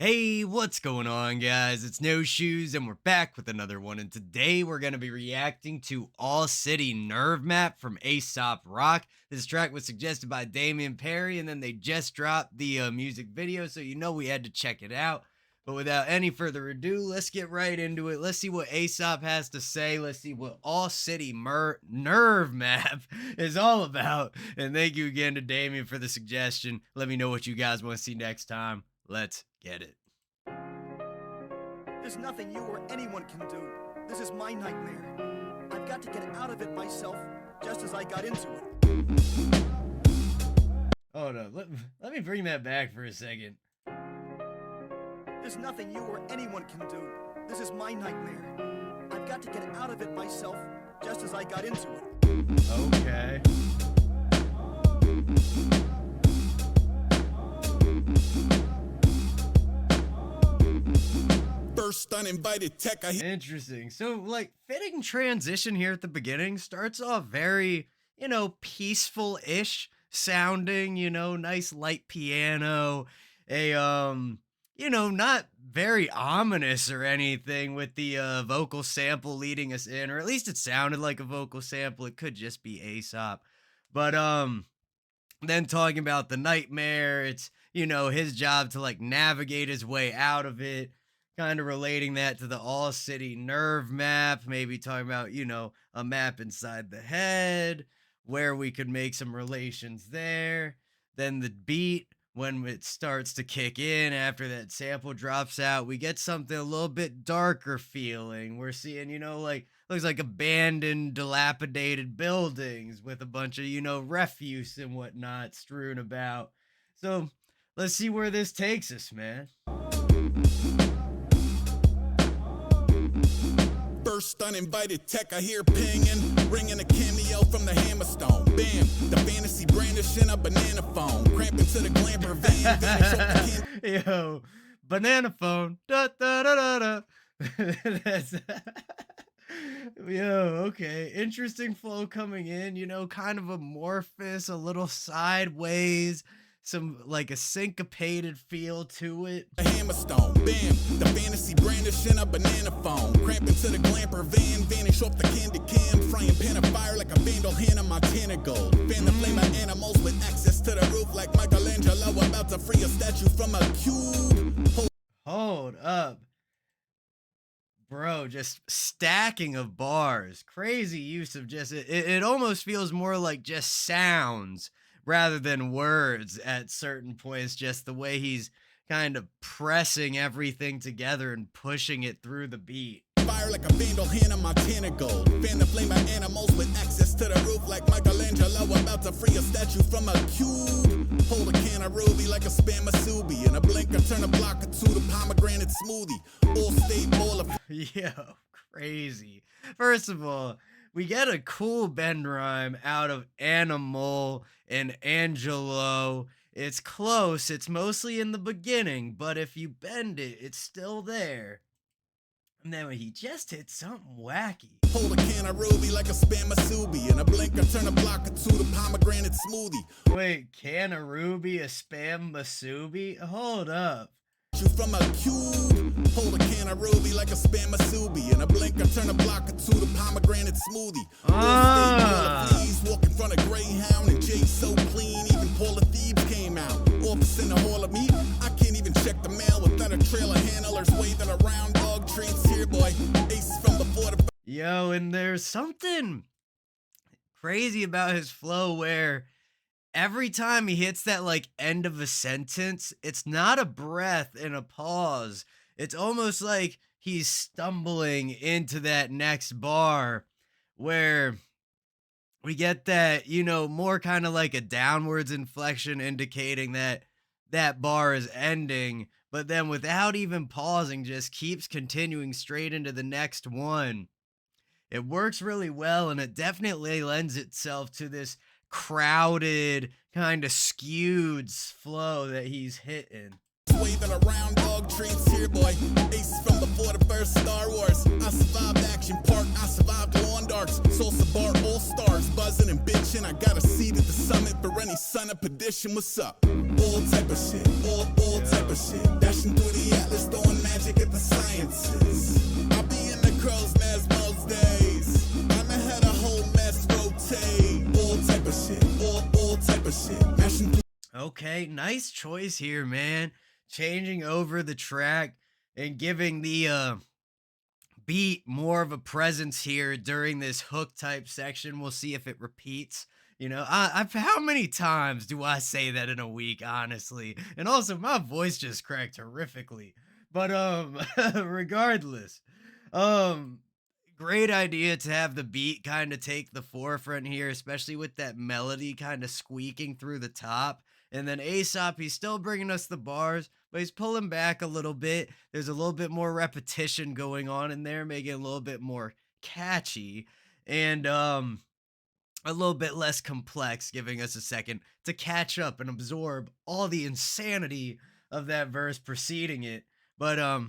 Hey, what's going on, guys? It's No Shoes, and we're back with another one. And today we're going to be reacting to All City Nerve Map from Aesop Rock. This track was suggested by Damian Perry, and then they just dropped the music video, so you know we had to check it out. But without any further ado, let's get right into it. Let's see what Aesop has to say. Let's see what All City Nerve Map is all about. And thank you again to Damian for the suggestion. Let me know what you guys want to see next time. Let's get it. There's nothing you or anyone can do. This is my nightmare. I've got to get out of it myself, just as I got into it. Hold up, let me bring that back for a second. There's nothing you or anyone can do. This is my nightmare. I've got to get out of it myself, just as I got into it. Okay. First uninvited tech I Interesting. So, like, fitting transition here at the beginning starts off very, peaceful-ish sounding, nice light piano, not very ominous or anything with the vocal sample leading us in, or at least it sounded like a vocal sample. It could just be Aesop. But then talking about the nightmare, it's, his job to like navigate his way out of it. Kind of relating that to the All City Nerve Map, maybe talking about, a map inside the head, where we could make some relations there. Then the beat, when it starts to kick in after that sample drops out, we get something a little bit darker feeling. We're seeing, looks like abandoned, dilapidated buildings with a bunch of, refuse and whatnot strewn about. So let's see where this takes us, man. First uninvited tech I hear pinging, ringing a cameo from the Hammerstone. Bam, the fantasy brandishing a banana phone, cramping to the glamper van, vanish off the Yo, banana phone. Da, da, da, da, da. That's Yo, okay. Interesting flow coming in, kind of amorphous, a little sideways. Some like a syncopated feel to it. A Hammerstone, bam, the fantasy brandishing a banana phone, cramping to the glamper van, vanish off the candy can, frying pan of fire like a vandal Hannah Montana gold. Fan the flame of animals with access to the roof like Michelangelo about to free a statue from a cube. Hold up. Bro, just stacking of bars. Crazy use of just, it almost feels more like just sounds rather than words at certain points, just the way he's kind of pressing everything together and pushing it through the beat. Fire like a vandal Hannah Montana gold. Fan the flame of animals with access to the roof like Michelangelo about to free a statue from a cube. Hold a can of ruby like a spam masubi. In a blink I turn a block or two to pomegranate smoothie. All state bowl of Yo, crazy. First of all, we get a cool bend rhyme out of Animal and Angelo. It's close. It's mostly in the beginning, but if you bend it, it's still there. And then he just hit something wacky. Hold a can of ruby like a spam masubi. In a blink I turn a block or two to pomegranate smoothie. Wait, can of ruby, a spam masubi? Hold up. You from a cube. Hold a can of ruby like a spam masubi. In a blink I turn a block or two to pomegranate smoothie. Please walk in front of Greyhound and Jay so clean. Even Paula Thebes came out. Office in the hall of meat. I can't even check the mail without a trail of handlers waving around dog treats. Here boy, Ace from before the Yo, and there's something crazy about his flow where every time he hits that like end of a sentence, it's not a breath and a pause. It's almost like he's stumbling into that next bar where we get that, more kind of like a downwards inflection indicating that that bar is ending, but then without even pausing, just keeps continuing straight into the next one. It works really well, and it definitely lends itself to this crowded, kind of skewed flow that he's hitting. waving around dog treats. Here boy, Ace from before the first Star Wars. I survived Action Park, I survived lawn darts. Salsa bar, all stars buzzing and bitching. I got a seat at the summit for any son of perdition. What's up? all type of shit, all type of shit. Dashing through the atlas, throwing magic at the sciences. I'll be in the crow's nest most days. I'm ahead of whole mess rotate. All type of shit, all type of shit. Mashing through. Okay, nice choice here, man. Changing over the track and giving the beat more of a presence here during this hook type section. We'll see if it repeats. You know, I've how many times do I say that in a week, honestly? And also, my voice just cracked horrifically. But regardless, um, great idea to have the beat kind of take the forefront here, especially with that melody kind of squeaking through the top. And then Aesop, he's still bringing us the bars, but he's pulling back a little bit. There's a little bit more repetition going on in there, making it a little bit more catchy and a little bit less complex, giving us a second to catch up and absorb all the insanity of that verse preceding it. But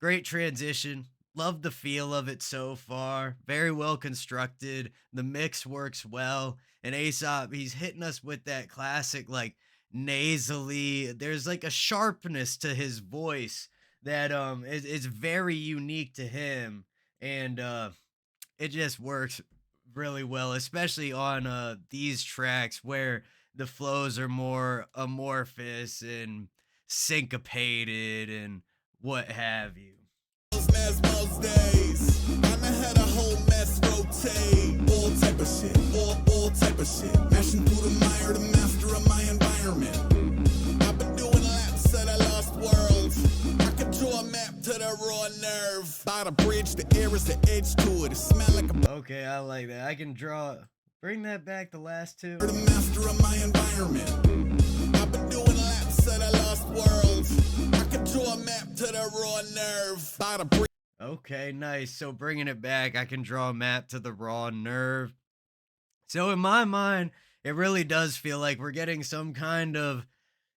great transition. Love the feel of it so far. Very well constructed. The mix works well. And Aesop, he's hitting us with that classic, like, nasally. There's like a sharpness to his voice that is very unique to him. And it just works really well, especially on these tracks where the flows are more amorphous and syncopated and what have you. Most days. I'm ahead of whole mess rotate. All type of shit, all type of shit. Mashing through the mire, the master of my environment. I've been doing laps at a lost world. I can draw a map to the raw nerve. By the bridge, the air is the edge to it. It smell like a. Okay, I like that. I can draw. Bring that back, the last two. The master of my environment. I've been doing laps at a lost world. I can draw a map to the raw nerve. By the bridge. Okay, nice. So bringing it back, I can draw a map to the raw nerve. So in my mind, it really does feel like we're getting some kind of,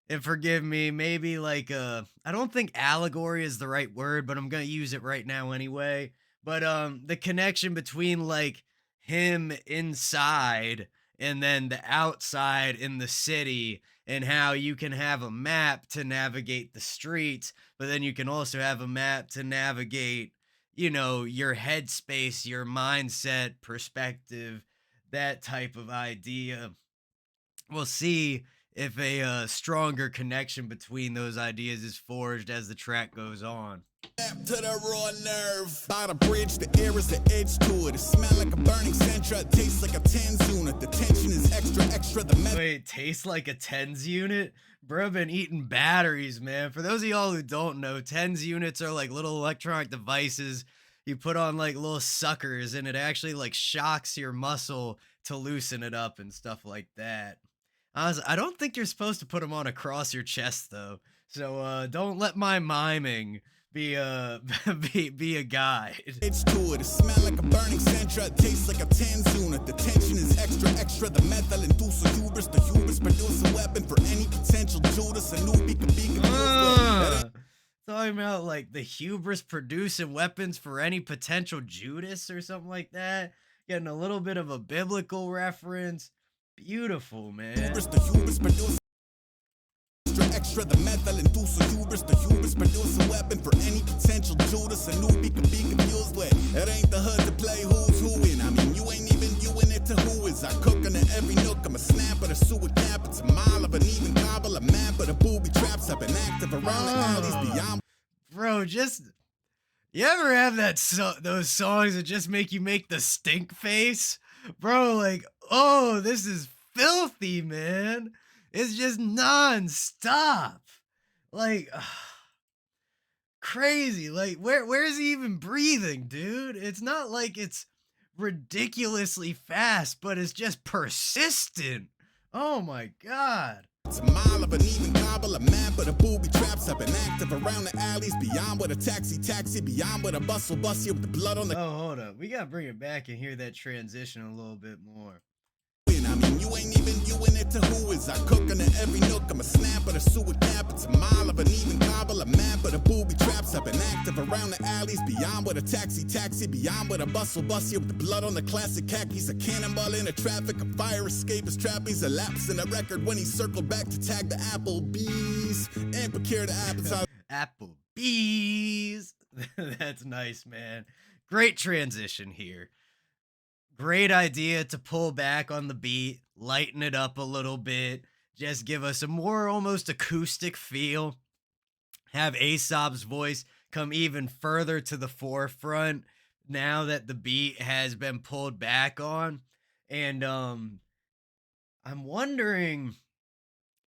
and forgive me, maybe like I don't think allegory is the right word, but I'm gonna use it right now anyway. But the connection between like him inside and then the outside in the city, and how you can have a map to navigate the streets, but then you can also have a map to navigate, you know, your headspace, your mindset, perspective, that type of idea. We'll see if a stronger connection between those ideas is forged as the track goes on. To the raw nerve. By the bridge, the air is the edge to it. It smell like a burning centra. It tastes like a tens unit. The tension is extra. The Wait, tastes like a tens unit? Bro, been eating batteries, man. For those of y'all who don't know, tens units are like little electronic devices you put on like little suckers, and it actually like shocks your muscle to loosen it up and stuff like that. I don't think you're supposed to put them on across your chest though. So don't let my miming be a be a guide. It's to it. It smell like a burning centra. It tastes like a tens unit. The tension is extra. The methyl induce a hubris. The hubris produce a weapon for any potential Judas. A newbie can be confused with. Talking about like the hubris producing weapons for any potential Judas or something like that. Getting a little bit of a biblical reference. Beautiful, man. The hubris produce extra. The methyl induce a hubris. The hubris produce a weapon for any potential Judas. A newbie can be confused with. It ain't the hood to play who's who in. I mean, you ain't even you in it to who is. I cook under every nook. I'm a snapper, a sewer cap. It's a mile of an even cobble. A map of the booby traps. I've been active around the alleys beyond. Bro, just you ever have that those songs that just make you make the stink face? Bro, like, oh, this is filthy, man. It's just non-stop. Like, crazy. Like, where is he even breathing, dude? It's not like it's ridiculously fast, but it's just persistent. Oh my God. It's a mile of an even cobble, a map of the booby traps. I've been active around the alleys, beyond with a taxi, beyond with a bus will bust you with the blood on the. Oh, hold up. We gotta bring it back and hear that transition a little bit more. I mean, you ain't even you in it to who is. I cook under every nook. I'm a snap at a sewer cap. It's a mile of an even cobble. A map of the booby traps. I've been active around the alleys. Beyond with a taxi. Beyond with a bus will bust you with the blood on the classic khakis. A cannonball in the traffic. A fire escape is trapeze. A lapse in the record when he circled back to tag the Applebee's and procure the appetizer. Applebee's. That's nice, man. Great transition here. Great idea to pull back on the beat, lighten it up a little bit, just give us a more almost acoustic feel. Have Aesop's voice come even further to the forefront now that the beat has been pulled back on. And I'm wondering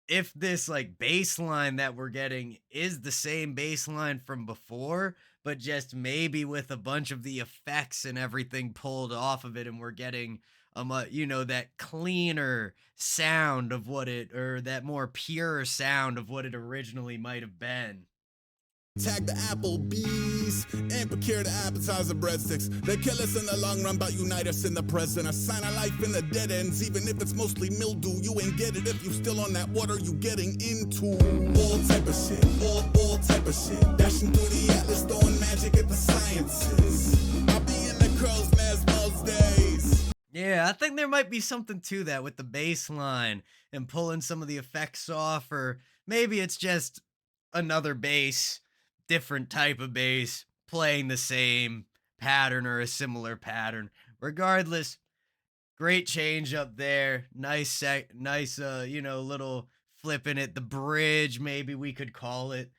if this like bass line that we're getting is the same bass line from before, but just maybe with a bunch of the effects and everything pulled off of it, and we're getting that cleaner sound of what it, or that more pure sound of what it originally might have been. Tag the Applebee's and procure the appetizer breadsticks. They kill us in the long run, but unite us in the present. A sign of life in the dead ends, even if it's mostly mildew. You ain't get it if you still on that water you getting into. All type of shit, all type of shit. Dashing through the atlas, throwing magic at the sciences. I'll be in the crow's nest most days. Yeah, I think there might be something to that with the bass line and pulling some of the effects off, or maybe it's just another bass, different type of bass, playing the same pattern or a similar pattern. Regardless, great change up there. Nice, little flipping it, the bridge, maybe we could call it.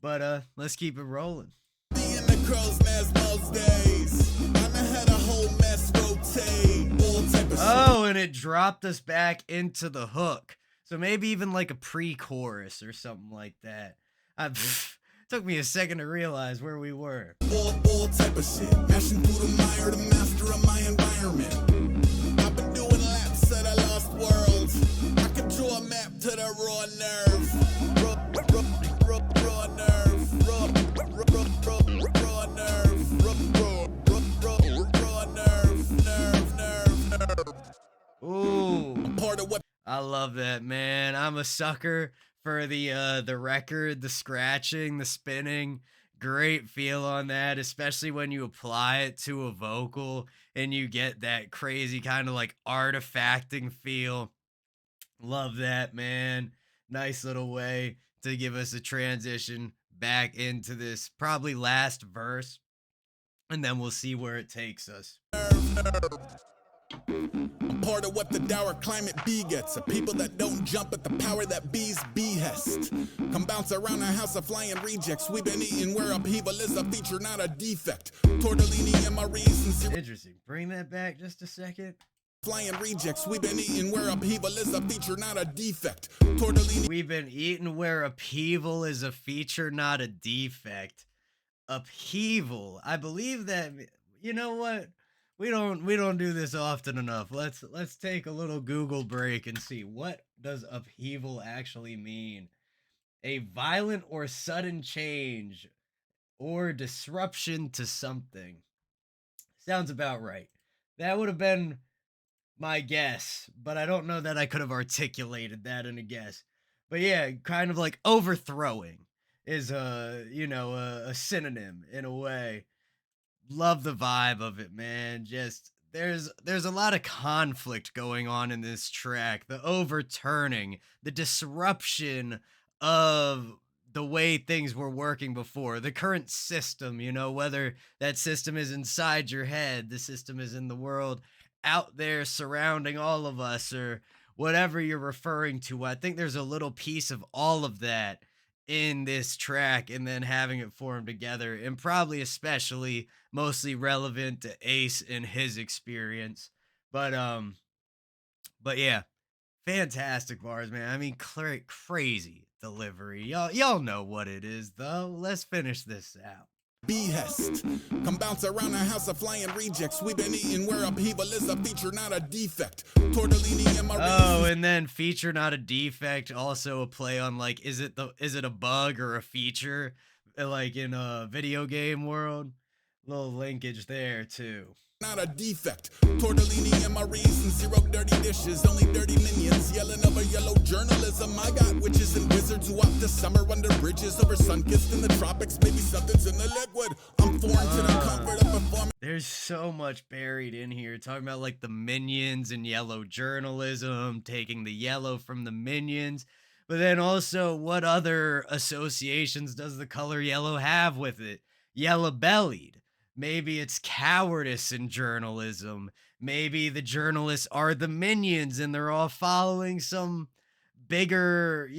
But let's keep it rolling. Be in the crow's nest most days. I'm ahead a whole mess rotate. All type of Oh, and it dropped us back into the hook. So maybe even like a pre-chorus or something like that. Took me a second to realize where we were. All type of shit. Mashing through the mire, the master of my environment. I've been doing laps at a lost world. I can draw a map to the raw nerve. Raw nerve. Raw nerve. Raw nerve. Ooh. Part of what I love that, man. I'm a sucker for the record, the scratching, the spinning. Great feel on that, especially when you apply it to a vocal and you get that crazy kind of like artifacting feel. Love that, man. Nice little way to give us a transition back into this probably last verse, and then we'll see where it takes us. Part of what the dour climate begets. A people that don't jump at the power that bees behest. Come bounce around a house of flying rejects. We've been eating where upheaval is a feature, not a defect. Tortellini and my reasons. Interesting. Bring that back just a second. Flying rejects. We've been eating where upheaval is a feature, not a defect. Tortellini. We've been eating where upheaval is a feature, not a defect. Upheaval. I believe that. You know what? We don't do this often enough. Let's take a little Google break and see, what does upheaval actually mean? A violent or sudden change or disruption to something. Sounds about right. That would have been my guess, but I don't know that I could have articulated that in a guess. But yeah, kind of like overthrowing is a synonym in a way. Love the vibe of it, man. Just there's a lot of conflict going on in this track. The overturning, the disruption of the way things were working before, the current system, whether that system is inside your head, the system is in the world out there surrounding all of us, or whatever you're referring to. I think there's a little piece of all of that in this track, and then having it form together, and probably especially mostly relevant to Ace and his experience. But yeah, fantastic bars, man. I mean, crazy delivery. Y'all know what it is, though. Let's finish this out. Behest. Come bounce around a house of flying rejects. We've been eating where upheaval is a feature, not a defect. Tortellini and my and then feature, not a defect. Also a play on like, is it a bug or a feature? Like in a video game world. Little linkage there too. not a defect. Tortellini and my reason, zero dirty dishes, only dirty minions, yelling over yellow journalism. I got witches and wizards who opt the summer under bridges, over sun-kissed in the tropics, maybe something's in the liquid. I'm foreign to the comfort of performing. There's so much buried in here, talking about like the minions and yellow journalism, taking the yellow from the minions. But then also, what other associations does the color yellow have with it? Yellow bellied. Maybe it's cowardice in journalism. Maybe the journalists are the minions and they're all following some bigger,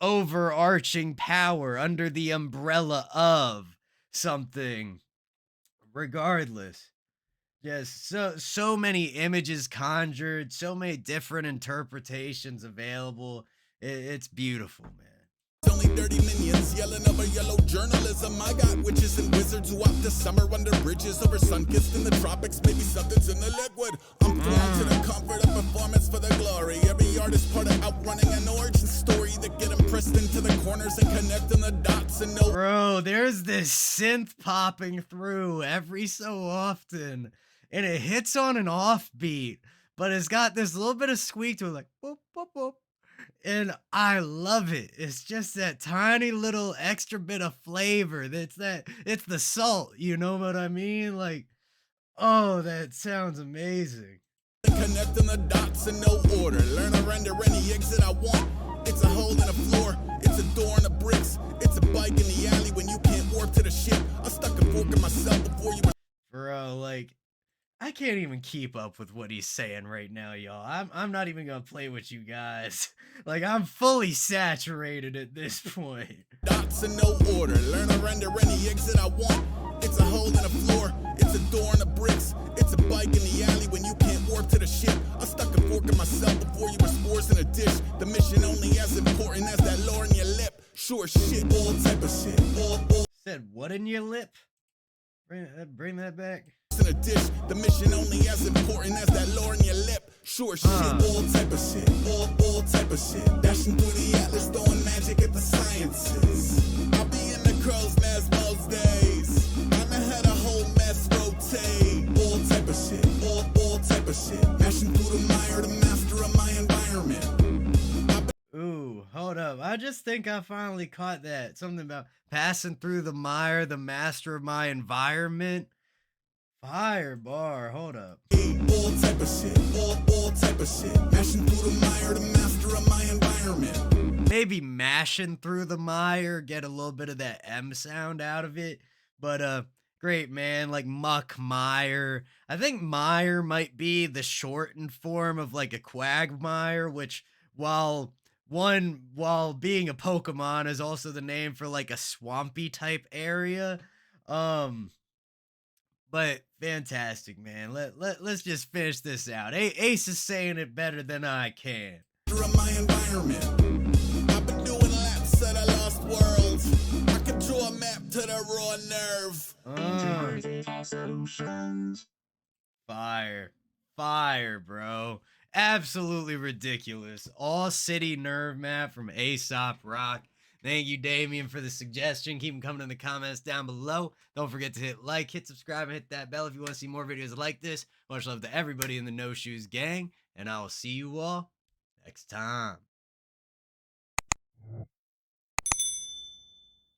overarching power under the umbrella of something. Regardless, yes, so many images conjured, so many different interpretations available. It's beautiful, man. Only dirty minions yelling over yellow journalism. I got witches and wizards who opt the summer under bridges, over sun-kissed in the tropics, maybe something's in the liquid. I'm foreign to the comfort of performance for the glory. Every artist part of outrunning an origin story that get them pressed into the corners and connecting the dots and no. Bro, there's this synth popping through every so often, and it hits on an offbeat, but it's got this little bit of squeak to it, like boop, boop, boop. And I love it. It's just that tiny little extra bit of flavor. It's the salt, you know what I mean? Like, oh, that sounds amazing. Connecting the dots in no order. Learn to render any exit I want. It's a hole in the floor. It's a door in the bricks. It's a bike in the alley when you can't warp to the ship. I stuck a fork in myself before you were. Bro, like, I can't even keep up with what he's saying right now, y'all. I'm not even gonna play with you guys. Like, I'm fully saturated at this point. Dots in no order. Learn to render any exit I want. It's a hole in the floor. It's a door in the bricks. It's a bike in the alley when you can't warp to the ship. I stuck a fork in myself before you were spores in a dish. The mission only as important as that lore in your lip. Sure shit, all type of shit. All. Said what in your lip? Bring that back. In a dish, the mission only as important as that lore in your lip. Sure shit, all type of shit, all type of shit. Dashing through the atlas, throwing magic at the sciences. I'll be in the crow's nest most days. I'ma had a whole mess rotate. All type of shit, all type of shit. Mashing through the mire, the master of my environment. Ooh, hold up. I just think I finally caught that. Something about passing through the mire, the master of my environment. Fire bar, hold up. All type of shit, all type of shit. Mashing through the mire, the master of my environment. Maybe mashing through the mire, get a little bit of that M sound out of it. But great, man, like muck mire. I think mire might be the shortened form of like a quagmire, which while being a Pokemon is also the name for like a swampy type area. But fantastic, man. Let's just finish this out. Ace is saying it better than I can. My environment. I've been doing laps at a lost world. I can draw a map to the raw nerve. Fire, bro. Absolutely ridiculous. All city nerve map from Aesop Rock. Thank you, Damien, for the suggestion. Keep them coming in the comments down below. Don't forget to hit like, hit subscribe, and hit that bell if you want to see more videos like this. Much love to everybody in the No Shoes gang, and I will see you all next time.